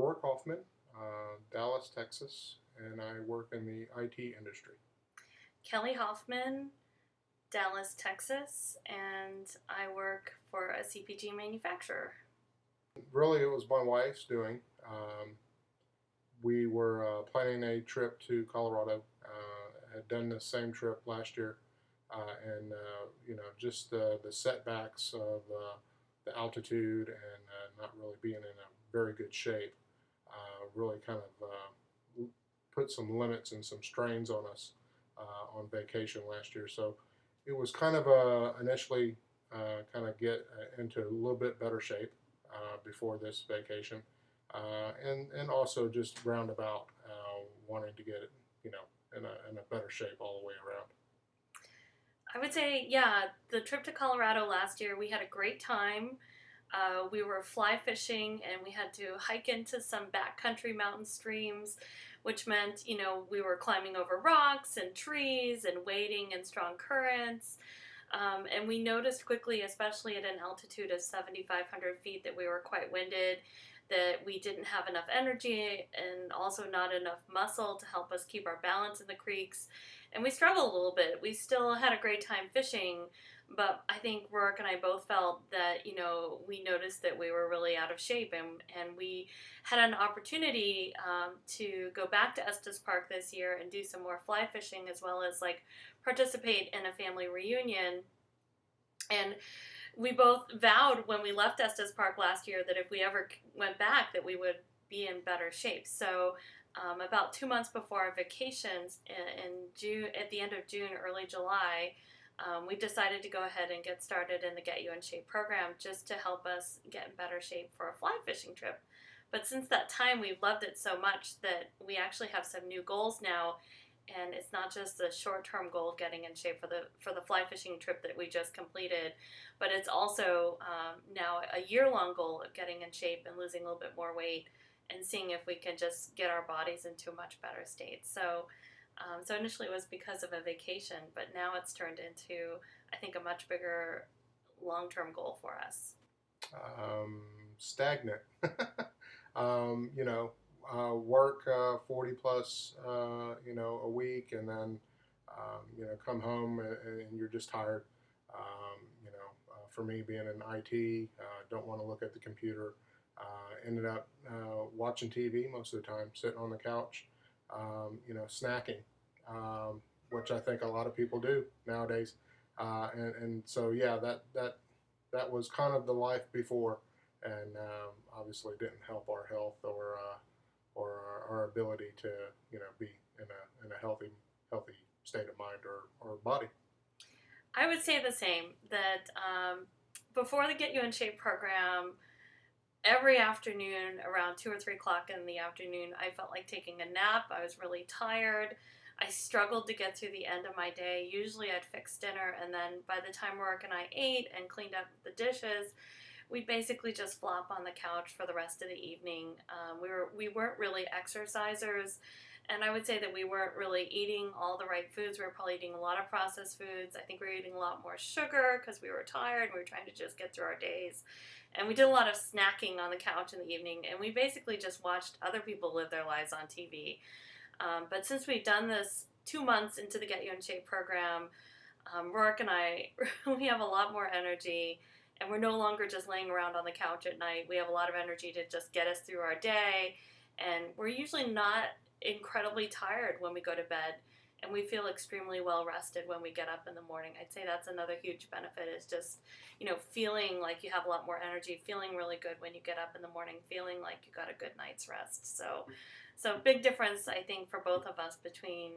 Roroc Hoffman, Dallas, Texas, and I work in the IT industry. Kelly Hoffman, Dallas, Texas, and I work for a CPG manufacturer. Really, it was my wife's doing. We were planning a trip to Colorado. Had done the same trip last year, and just the setbacks of the altitude and not really being in a very good shape really kind of put some limits and some strains on us on vacation last year. So it was kind of initially kind of get into a little bit better shape before this vacation, and also just roundabout wanting to get it, in a better shape all the way around. I would say, yeah, the trip to Colorado last year, we had a great time. We were fly fishing and we had to hike into some backcountry mountain streams, which meant, we were climbing over rocks and trees and wading in strong currents. And we noticed quickly, especially at an altitude of 7,500 feet, that we were quite winded, that we didn't have enough energy and also not enough muscle to help us keep our balance in the creeks. And we struggled a little bit. We still had a great time fishing, but I think Rorick and I both felt that, we noticed that we were really out of shape, and we had an opportunity to go back to Estes Park this year and do some more fly fishing, as well as participate in a family reunion. And we both vowed when we left Estes Park last year that if we ever went back, that we would be in better shape. So about 2 months before our vacations in June, at the end of June, early July, we decided to go ahead and get started in the Get You in Shape program just to help us get in better shape for a fly fishing trip. But since that time, we've loved it so much that we actually have some new goals now. And it's not just the short-term goal of getting in shape for the fly fishing trip that we just completed, but it's also now a year-long goal of getting in shape and losing a little bit more weight and seeing if we can just get our bodies into a much better state. So initially it was because of a vacation, but now it's turned into, I think, a much bigger long-term goal for us. Stagnant. Work 40 plus, a week, and then, come home and you're just tired. For me, being in IT, don't want to look at the computer. Ended up watching TV most of the time, sitting on the couch, snacking, which I think a lot of people do nowadays. And so, yeah, that was kind of the life before, and obviously didn't help our health or our ability to be in a healthy state of mind or body. I would say the same, that before the Get You in Shape program, every afternoon around 2 or 3 o'clock in the afternoon, I felt like taking a nap. I was really tired. I struggled to get through the end of my day. Usually I'd fix dinner, and then by the time Rorick and I ate and cleaned up the dishes, we'd basically just flop on the couch for the rest of the evening. We weren't really exercisers, and I would say that we weren't really eating all the right foods. We were probably eating a lot of processed foods. I think we were eating a lot more sugar because we were tired. We were trying to just get through our days. And we did a lot of snacking on the couch in the evening, and we basically just watched other people live their lives on TV. But since we've done this 2 months into the Get You in Shape program, Rorick and I, we have a lot more energy, and we're no longer just laying around on the couch at night. We have a lot of energy to just get us through our day, and we're usually not incredibly tired when we go to bed, and we feel extremely well rested when we get up in the morning. I'd say that's another huge benefit, is just, feeling like you have a lot more energy, feeling really good when you get up in the morning, feeling like you got a good night's rest. So big difference, I think, for both of us between,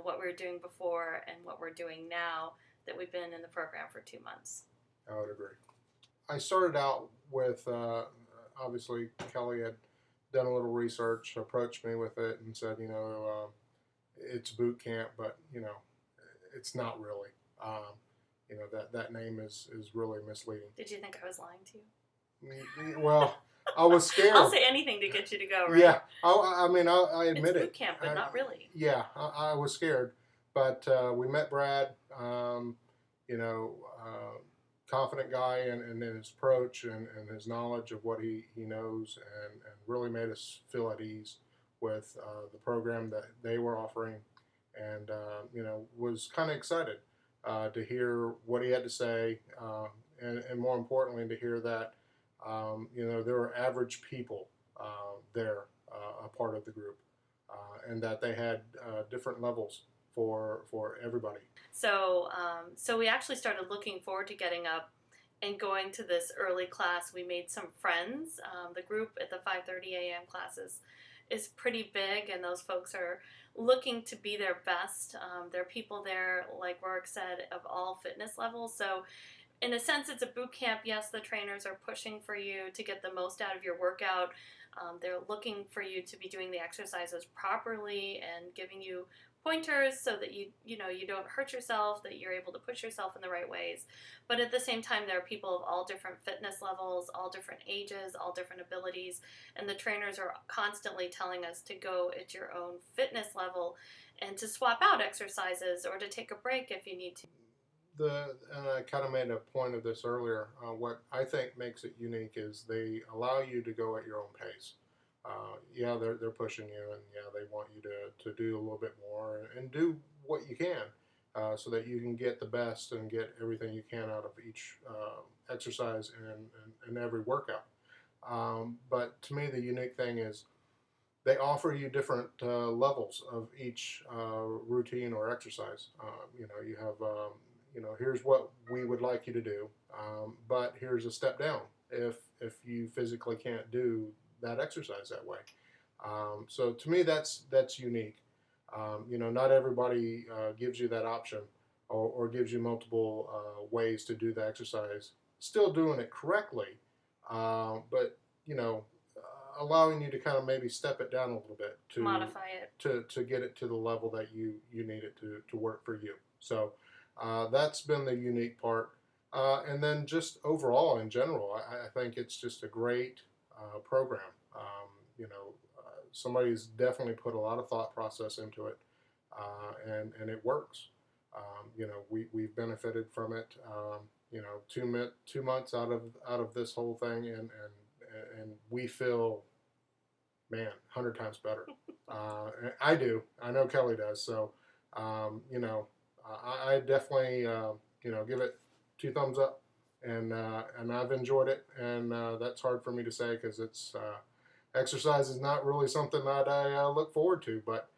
what we were doing before and what we're doing now that we've been in the program for 2 months. I would agree. I started out with, obviously, Kelly had done a little research, approached me with it, and said, it's boot camp, but, it's not really. That name is really misleading. Did you think I was lying to you? Well, I was scared. I'll say anything to get you to go, right? Yeah, I admit it's boot camp, but not really. Yeah, I was scared, but we met Brad. confident guy in his approach and his knowledge of what he knows, and really made us feel at ease with the program that they were offering, and was kind of excited to hear what he had to say, and more importantly to hear that there were average people there, a part of the group, and that they had different levels for everybody. So we actually started looking forward to getting up and going to this early class. We made some friends. The group at the 5:30 a.m. classes is pretty big, and those folks are looking to be their best. There are people there, like Roroc said, of all fitness levels. So in a sense, it's a boot camp. Yes, the trainers are pushing for you to get the most out of your workout. They're looking for you to be doing the exercises properly and giving you pointers so that you don't hurt yourself, that you're able to push yourself in the right ways. But at the same time, there are people of all different fitness levels, all different ages, all different abilities, and the trainers are constantly telling us to go at your own fitness level and to swap out exercises or to take a break if you need to. And I kind of made a point of this earlier. What I think makes it unique is they allow you to go at your own pace. Yeah, they're pushing you, and yeah, they want you to do a little bit more and do what you can, so that you can get the best and get everything you can out of each exercise and every workout. But to me, the unique thing is they offer you different levels of each routine or exercise. You have, here's what we would like you to do, but here's a step down if you physically can't do that exercise that way. So to me, that's unique. Not everybody gives you that option, or gives you multiple ways to do the exercise, still doing it correctly, but allowing you to kind of maybe step it down a little bit to Modify it. to get it to the level that you need it to work for you. So that's been the unique part. And then just overall in general, I think it's just a great program. Somebody's definitely put a lot of thought process into it, and it works. We've benefited from it. 2 months out of this whole thing, and we feel, man, 100 times better. I do. I know Kelly does. So, I definitely, give it 2 thumbs up, and I've enjoyed it, and that's hard for me to say because it's exercise is not really something that I look forward to, but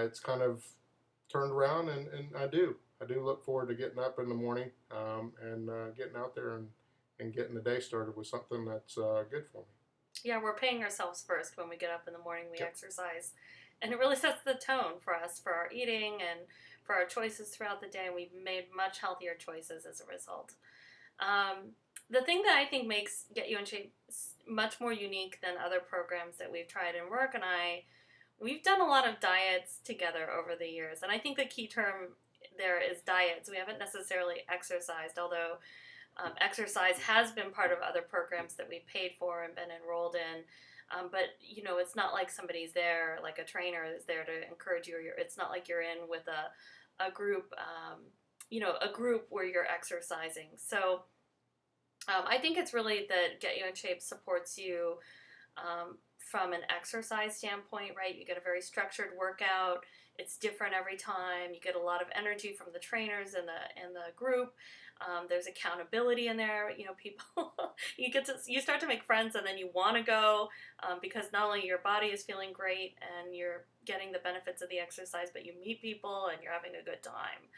it's kind of turned around, and I do look forward to getting up in the morning, and getting out there and getting the day started with something that's good for me. Yeah, we're paying ourselves first when we get up in the morning, we Yep. exercise. And it really sets the tone for us, for our eating and for our choices throughout the day. And we've made much healthier choices as a result. The thing that I think makes Get You in Shape much more unique than other programs that we've tried in work, and we've done a lot of diets together over the years. And I think the key term there is diets. We haven't necessarily exercised, although exercise has been part of other programs that we paid for and been enrolled in. But it's not like somebody's there, like a trainer is there to encourage you. It's not like you're in with a group, a group where you're exercising. So I think it's really that Get You in Shape supports you from an exercise standpoint, right? You get a very structured workout. It's different every time. You get a lot of energy from the trainers and the group. There's accountability in there. People you start to make friends, and then you want to go because not only your body is feeling great and you're getting the benefits of the exercise, but you meet people and you're having a good time.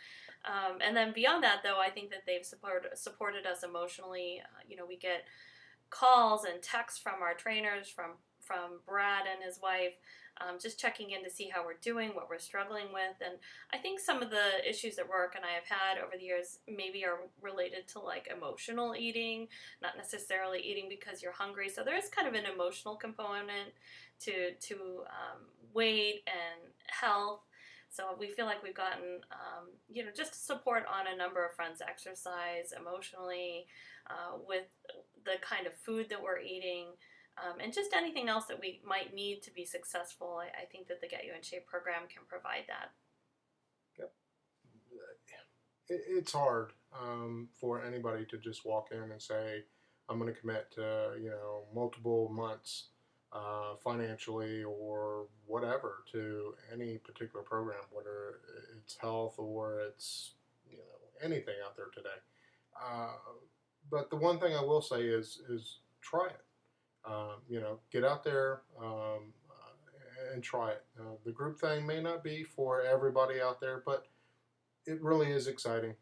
And then beyond that, though, I think that they've supported us emotionally. We get calls and texts from our trainers, from Brad and his wife, just checking in to see how we're doing, what we're struggling with. And I think some of the issues that Roroc and I have had over the years maybe are related to like emotional eating, not necessarily eating because you're hungry. So there is kind of an emotional component to weight and health. So we feel like we've gotten, just support on a number of fronts: exercise, emotionally, with the kind of food that we're eating, and just anything else that we might need to be successful. I think that the Get You in Shape program can provide that. Yep. it's hard for anybody to just walk in and say, I'm going to commit to, multiple months financially or whatever to any particular program, whether it's health or it's, anything out there today. Uh, but the one thing I will say is try it. Get out there and try it. The group thing may not be for everybody out there, but it really is exciting.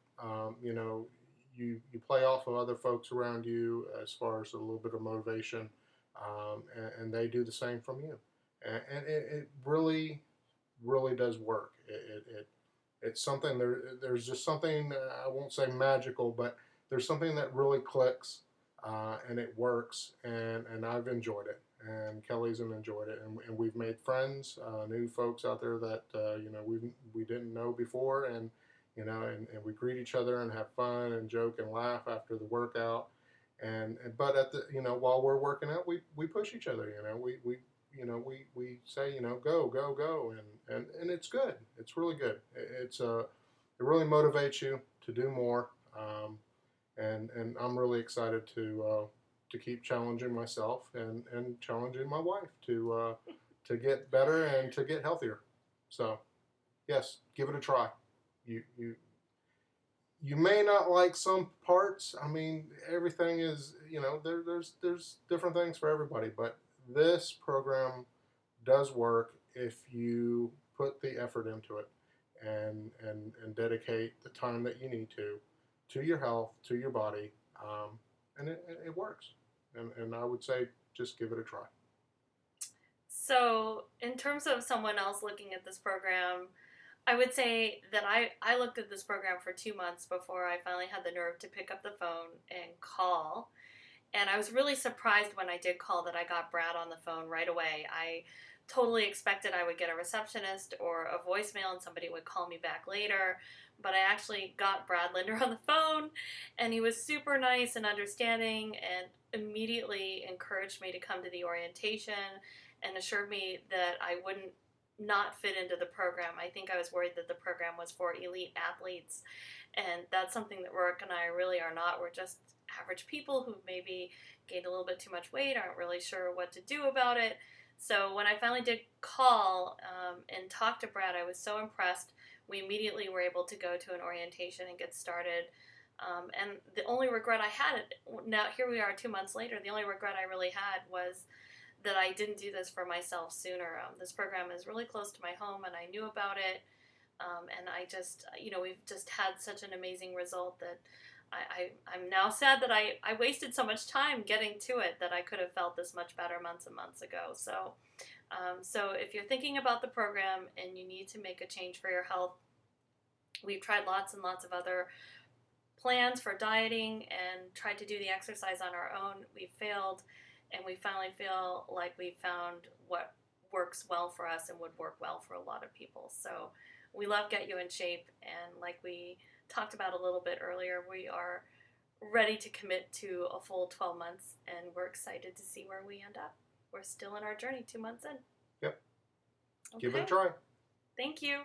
You play off of other folks around you as far as a little bit of motivation, and they do the same from you, and it really, really does work. It's something there's just something I won't say magical, but there's something that really clicks, and it works, and I've enjoyed it, and Kelly's enjoyed it, and we've made friends, new folks out there that we didn't know before, and and we greet each other and have fun and joke and laugh after the workout, but at the while we're working out, we push each other, we say, go, go, go, and it's good. It's really good. It really motivates you to do more, and I'm really excited to keep challenging myself and challenging my wife to get better and to get healthier. So yes, give it a try. You may not like some parts. I mean, everything is, there's different things for everybody, but this program does work if you put the effort into it and dedicate the time that you need to your health, to your body, and it works. And I would say just give it a try. So, in terms of someone else looking at this program, I would say that I looked at this program for 2 months before I finally had the nerve to pick up the phone and call. And I was really surprised when I did call that I got Brad on the phone right away. I totally expected I would get a receptionist or a voicemail and somebody would call me back later. But I actually got Brad Linder on the phone, and he was super nice and understanding and immediately encouraged me to come to the orientation and assured me that I wouldn't not fit into the program. I think I was worried that the program was for elite athletes, and that's something that Roroc and I really are not. We're just average people who maybe gained a little bit too much weight, aren't really sure what to do about it. So when I finally did call and talk to Brad, I was so impressed. We immediately were able to go to an orientation and get started. And the only regret I had, now here we are 2 months later, the only regret I really had was that I didn't do this for myself sooner. This program is really close to my home, and I knew about it. And I just, we've just had such an amazing result that I'm now sad that I wasted so much time getting to it, that I could have felt this much better months and months ago. So if you're thinking about the program and you need to make a change for your health, we've tried lots and lots of other plans for dieting and tried to do the exercise on our own. We failed, and we finally feel like we found what works well for us and would work well for a lot of people. So we love Get You in Shape, and like we talked about a little bit earlier, we are ready to commit to a full 12 months, and we're excited to see where we end up. We're still in our journey 2 months in. Yep. Okay. Give it a try. Thank you.